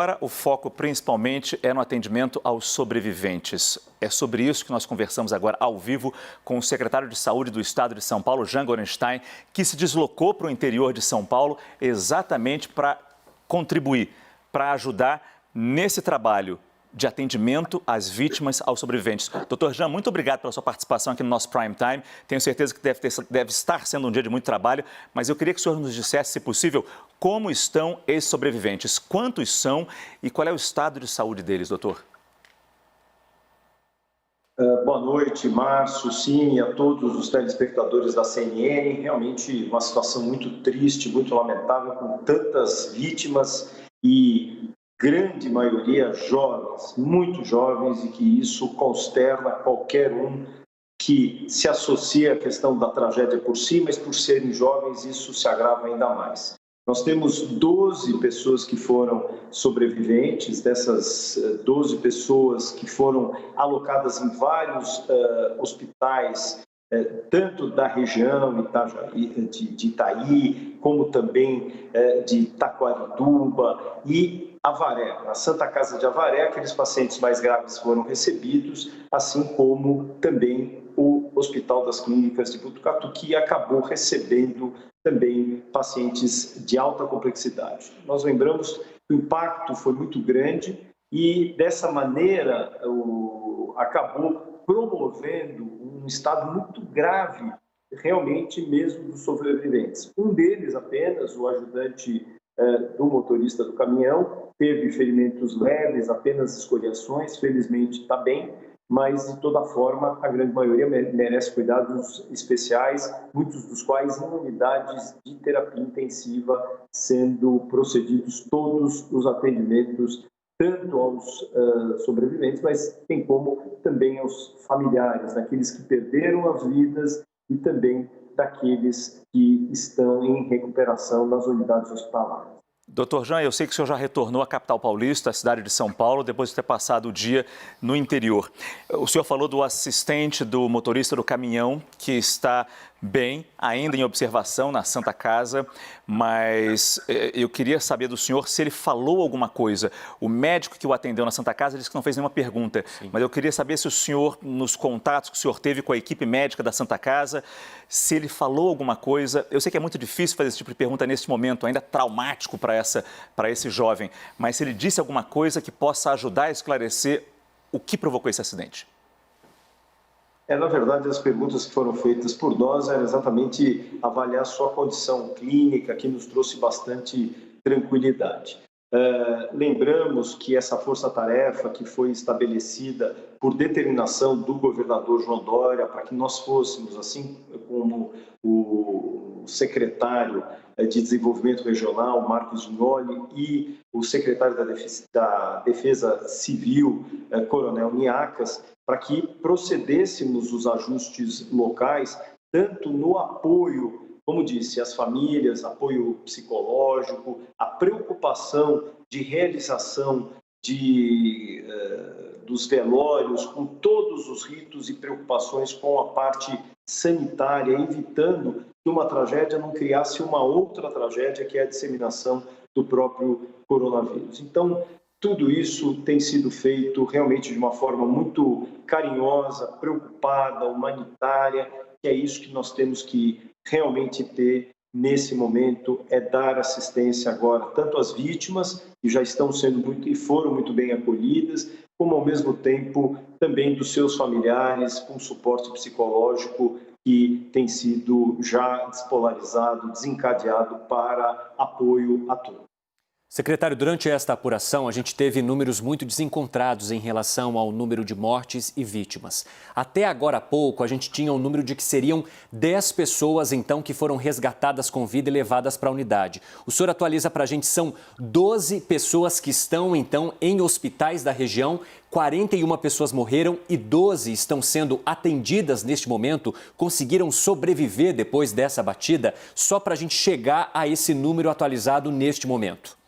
Agora, o foco principalmente é no atendimento aos sobreviventes. É sobre isso que nós conversamos agora ao vivo com o secretário de Saúde do Estado de São Paulo, Jean Gorenstein, que se deslocou para o interior de São Paulo exatamente para contribuir, para ajudar nesse trabalho de atendimento às vítimas, aos sobreviventes. Doutor Jean, muito obrigado pela sua participação aqui no nosso Prime Time. Tenho certeza que deve estar sendo um dia de muito trabalho, mas eu queria que o senhor nos dissesse, se possível, como estão esses sobreviventes, quantos são e qual é o estado de saúde deles, doutor? Boa noite, Márcio, sim, a todos os telespectadores da CNN. Realmente uma situação muito triste, muito lamentável, com tantas vítimas e grande maioria jovens, muito jovens, e que isso consterna qualquer um que se associa à questão da tragédia por si, mas por serem jovens isso se agrava ainda mais. Nós temos 12 pessoas que foram sobreviventes, dessas 12 pessoas que foram alocadas em vários hospitais, tanto da região de Itaí, como também de Taquarituba e Avaré. Na Santa Casa de Avaré, aqueles pacientes mais graves foram recebidos, assim como também o Hospital das Clínicas de Botucatu, que acabou recebendo também pacientes de alta complexidade. Nós lembramos que o impacto foi muito grande e, dessa maneira, acabou promovendo um estado muito grave, realmente mesmo dos sobreviventes. Um deles apenas, o ajudante do motorista do caminhão, teve ferimentos leves, apenas escoriações, felizmente está bem, mas, de toda forma, a grande maioria merece cuidados especiais, muitos dos quais em unidades de terapia intensiva, sendo procedidos todos os atendimentos, tanto aos sobreviventes, mas bem como também aos familiares, daqueles que perderam as vidas e também daqueles que estão em recuperação nas unidades hospitalares. Doutor Jean, eu sei que o senhor já retornou à capital paulista, à cidade de São Paulo, depois de ter passado o dia no interior. O senhor falou do assistente do motorista do caminhão, que está bem, ainda em observação na Santa Casa, mas eu queria saber do senhor se ele falou alguma coisa. O médico que o atendeu na Santa Casa disse que não fez nenhuma pergunta, mas eu queria saber se o senhor, nos contatos que o senhor teve com a equipe médica da Santa Casa, se ele falou alguma coisa. Eu sei que é muito difícil fazer esse tipo de pergunta nesse momento, ainda traumático para esse jovem, mas se ele disse alguma coisa que possa ajudar a esclarecer o que provocou esse acidente. Na verdade, as perguntas que foram feitas por nós eram exatamente avaliar sua condição clínica, que nos trouxe bastante tranquilidade. Lembramos que essa força-tarefa que foi estabelecida por determinação do governador João Dória, para que nós fôssemos, assim como o secretário de Desenvolvimento Regional, Marcos Vignoli, e o secretário da Defesa Civil, Coronel Niacas, para que procedêssemos os ajustes locais, tanto no apoio, como disse, às famílias, apoio psicológico, a preocupação de realização dos velórios, com todos os ritos e preocupações com a parte sanitária, evitando que uma tragédia não criasse uma outra tragédia, que é a disseminação do próprio coronavírus. Então, tudo isso tem sido feito realmente de uma forma muito carinhosa, preocupada, humanitária, que é isso que nós temos que realmente ter nesse momento, é dar assistência agora, tanto às vítimas, que já estão sendo e foram muito bem acolhidas, como ao mesmo tempo também dos seus familiares, com suporte psicológico que tem sido já despolarizado, desencadeado para apoio a todos. Secretário, durante esta apuração, a gente teve números muito desencontrados em relação ao número de mortes e vítimas. Até agora há pouco, a gente tinha um número de que seriam 10 pessoas, então, que foram resgatadas com vida e levadas para a unidade. O senhor atualiza para a gente, são 12 pessoas que estão, então, em hospitais da região, 41 pessoas morreram e 12 estão sendo atendidas neste momento, conseguiram sobreviver depois dessa batida, só para a gente chegar a esse número atualizado neste momento.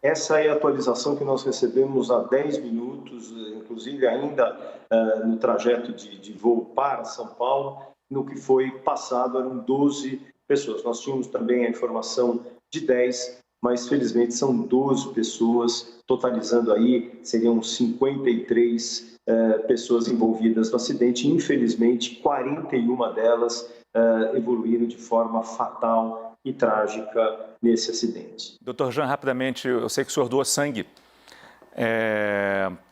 Essa é a atualização que nós recebemos há 10 minutos, inclusive ainda no trajeto de voo para São Paulo, no que foi passado eram 12 pessoas. Nós tínhamos também a informação de 10, mas felizmente são 12 pessoas, totalizando aí, seriam 53 pessoas envolvidas no acidente. Infelizmente, 41 delas evoluíram de forma fatal e trágica nesse acidente. Dr. Jean, rapidamente, eu sei que o senhor doa sangue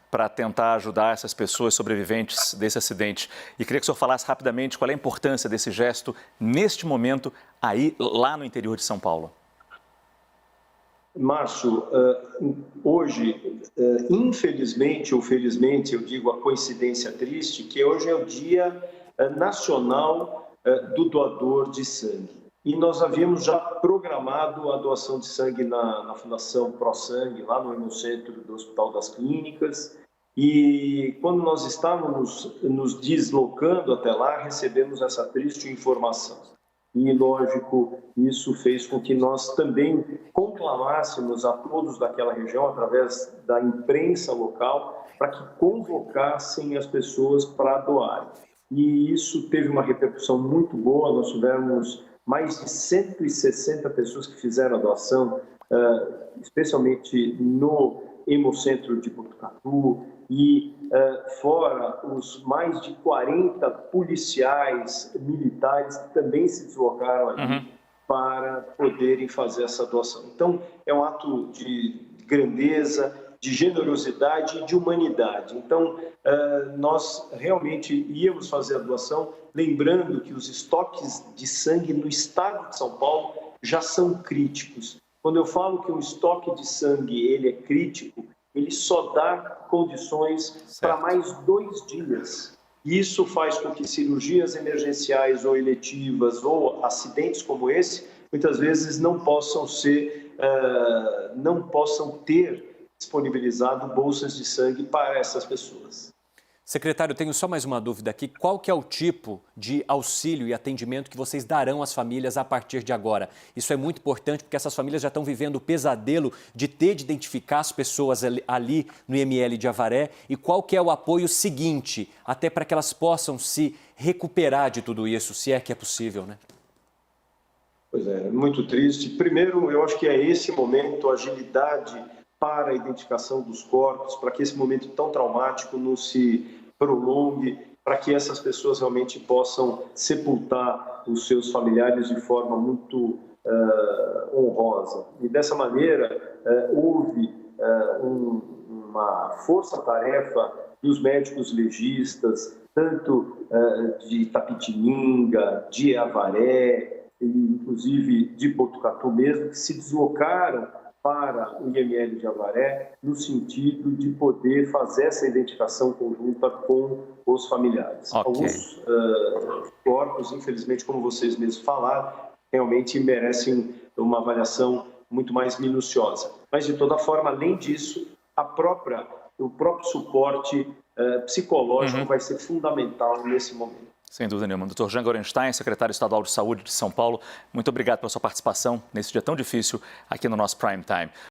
para tentar ajudar essas pessoas sobreviventes desse acidente. E queria que o senhor falasse rapidamente qual é a importância desse gesto neste momento aí, lá no interior de São Paulo. Márcio, hoje, infelizmente ou felizmente, eu digo a coincidência triste, que hoje é o Dia Nacional do Doador de Sangue. E nós havíamos já programado a doação de sangue na Fundação ProSangue, lá no Hemocentro do Hospital das Clínicas. E quando nós estávamos nos deslocando até lá, recebemos essa triste informação. E, lógico, isso fez com que nós também conclamássemos a todos daquela região, através da imprensa local, para que convocassem as pessoas para doarem. E isso teve uma repercussão muito boa, nós tivemos mais de 160 pessoas que fizeram a doação, especialmente no Hemocentro de Botucatu, e fora os mais de 40 policiais militares que também se deslocaram ali para poderem fazer essa doação. Então, é um ato de grandeza, de generosidade e de humanidade. Então, nós realmente íamos fazer a doação, lembrando que os estoques de sangue no estado de São Paulo já são críticos. Quando eu falo que um estoque de sangue ele é crítico, ele só dá condições para mais 2 dias. Isso faz com que cirurgias emergenciais ou eletivas ou acidentes como esse, muitas vezes não possam ter disponibilizado bolsas de sangue para essas pessoas. Secretário, eu tenho só mais uma dúvida aqui. Qual que é o tipo de auxílio e atendimento que vocês darão às famílias a partir de agora? Isso é muito importante porque essas famílias já estão vivendo o pesadelo de ter de identificar as pessoas ali no IML de Avaré. E qual que é o apoio seguinte, até para que elas possam se recuperar de tudo isso, se é que é possível, né? Pois é, muito triste. Primeiro, eu acho que é esse momento, a agilidade para a identificação dos corpos, para que esse momento tão traumático não se prolongue, para que essas pessoas realmente possam sepultar os seus familiares de forma muito honrosa. E dessa maneira, houve uma força-tarefa dos médicos legistas, tanto de Itapetininga, de Avaré, e inclusive de Botucatu mesmo, que se deslocaram para o IML de Avaré, no sentido de poder fazer essa identificação conjunta com os familiares. Okay. Alguns corpos, infelizmente, como vocês mesmos falaram, realmente merecem uma avaliação muito mais minuciosa. Mas, de toda forma, além disso, o próprio suporte psicológico vai ser fundamental nesse momento. Sem dúvida nenhuma. Dr. Jean Gorenstein, secretário estadual de Saúde de São Paulo, muito obrigado pela sua participação nesse dia tão difícil aqui no nosso Prime Time.